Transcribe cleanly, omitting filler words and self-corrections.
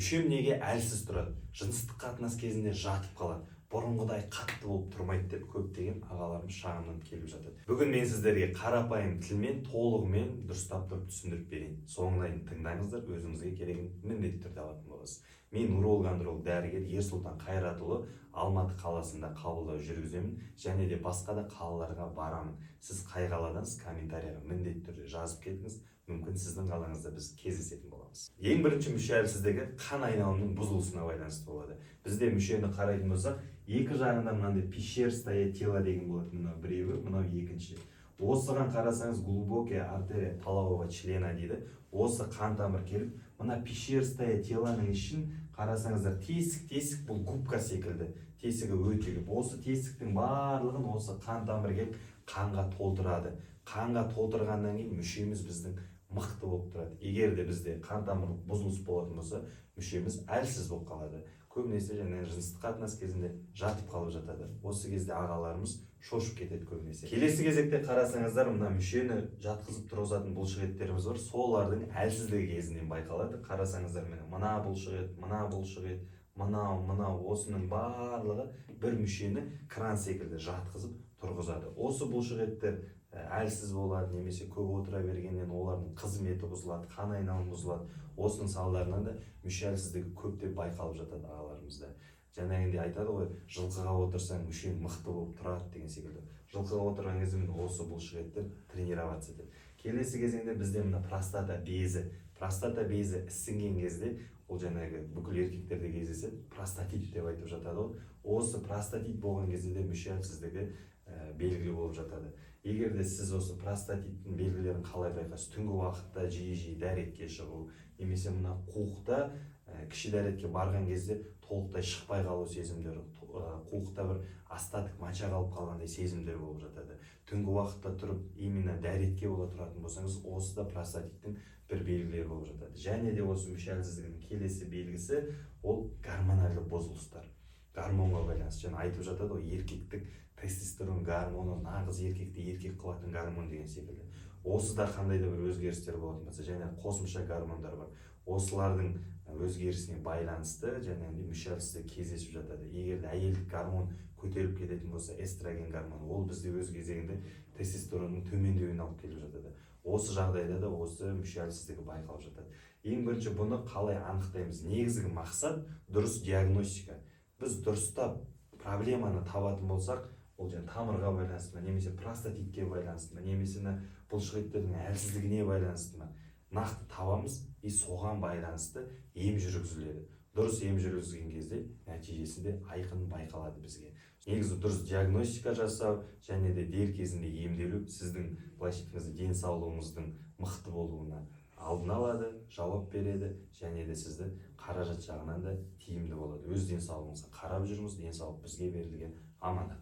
Мүшем неге әлсіз тұрады? Жыныстық қатынас кезінде жатып қалады. Бұрынғыдай қатты болып тұрмайды деп көптеген ағаларымыз шағымданып келіп жатады. Бүгін мен сіздерге қарапайым тілмен толығымен дұрыстап тұрып түсіндіріп берейін. Соңына дейін тыңдаңыздар, өзіңізге керегін міндетті түрде алатын боласыз. Мен уролог-андролог дәрігер Ерсұлтан Қайратұлы Алматы қаласында қабылдау жүргіземін, және де басқа да қалаларға барамын. Сіз қай қаладансыз, комментарияға міндетті түрде жазып кетіңіз. Мүмкін сіздің қалаңызда біз кездесетін боламыз. Ең бірінші мүше әлсіздігі қан айналымының бұзылысына байланысты болады. Бізде мүшені қарайтын болсақ, екі жағында мынандай пещерстое тело деген болады. Мынау біреуі, мынау екінші. Осыған қарасаңыз, глубокая артерия полового члена дейді. Осы қан тамыр келіп, мына пещерстое телоның ішін қарасаңыздар, тесік бұл губка секілді. Тесігі өте көп. Осы тесіктің барлығын осы қан тамыр келіп қанға толтырады. Қанға толтырғаннан кейін мүшеміз біздің мықты болып тұрады. Егер де бізде қан тамыр бұзылыс болатын болса, мүшеміз әлсіз болып қалады. Көбінесе жыныстық қатынас кезінде жатып қалып жатады. Осы кезде ағаларымыз шошып кетеді көбінесе. Келесі кезекте қарасаңыздар, мына мүшені жатқызып тұрғызатын бұлшықеттеріміз бар. Солардың әлсіздігі кезінен байқалады. Қарасаңыздар, мына бұлшықет, мына бұлшықет, мынау осының барлығы бір мүшені кран секілді жатқызып тұрғызады. Осы бұлшықеттер әлсіз болады, немесе көп отыра бергеннен олардың қызметі бұзылады, қан айналымы бұзылады. Осының салдарынан да мүше әлсіздігі көптеп байқалып жатады ағаларымызда. Жаңағындай айтады ғой, жылқыға отырсаң мүшең мықты болып тұрады деген секілді. Жылқыға отырған кезде осы бұлшықеттер тренироваться етеді. Келесі кезеңде бізде мына простата безі. Простата безі ісінген кезде, ол жаңағы бүкіл еркектерде кездеседі, простатит деп айтып жатады. Осы простатит болған кезде де мүше әлсіздігі белгілі болып жатады. Егер де сіз осы простатиттің белгілерін қалай байқайсыз? Түнгі уақытта жиі дәретке шығу, немесе мына қуықта кіші дәретке барған кезде толықтай шықпай қалу сезімдері, қуықта бір остаток моча қалып қалғандай сезімдер болып жатады. Түнгі уақытта тұрып, именно дәретке бола тұратын болсаңыз, осы да простатиттің бір белгілері болып жатады. Және де осы мүше әлсіздігінің келесі белгісі ол гормональды бұзылыстар. Гормонға байланысты. Және айтып жатады ғой, еркектік тестостерон гормоны нағыз еркекті еркек қылатын гормон деген секілді. Осыда қандай да бір өзгерістер болатын болса, және қосымша гормондар бар. Осылардың өзгерісіне байланысты жаңағындай мүше әлсіздігі кездесіп жатады. Егер де әйелдік гормон көтеріліп кететін болса, эстроген гормоны, ол бізде өз кезегінде тестостеронның төмендеуіне алып келіп жатады. Осы жағдайда да осы мүше әлсіздігі байқалып жатады. Ең бірінші бұны қалай анықтаймыз? Негізгі мақсат дұрыс диагностика. Біз дұрыстап проблеманы табатын болсақ, ол тамырға байланысты ма, немесе простатитке байланысты ма, немесе бұлшықеттердің әлсіздігіне байланысты ма, нақты табамыз, и соған байланысты ем жүргізіледі. Дұрыс ем жүргізген кезде нәтижесі де айқын байқалады бізге. Негізі дұрыс диагностика жасау және де дер кезінде емделу сіздің денсаулығыңыздың мықты болуына алдын алады, жауап береді, және де сізді қаражат жағынан да тиімді болады. Өз денсаулығыңызға қарап жүріңіз, денсаулық бізге берілген аманат.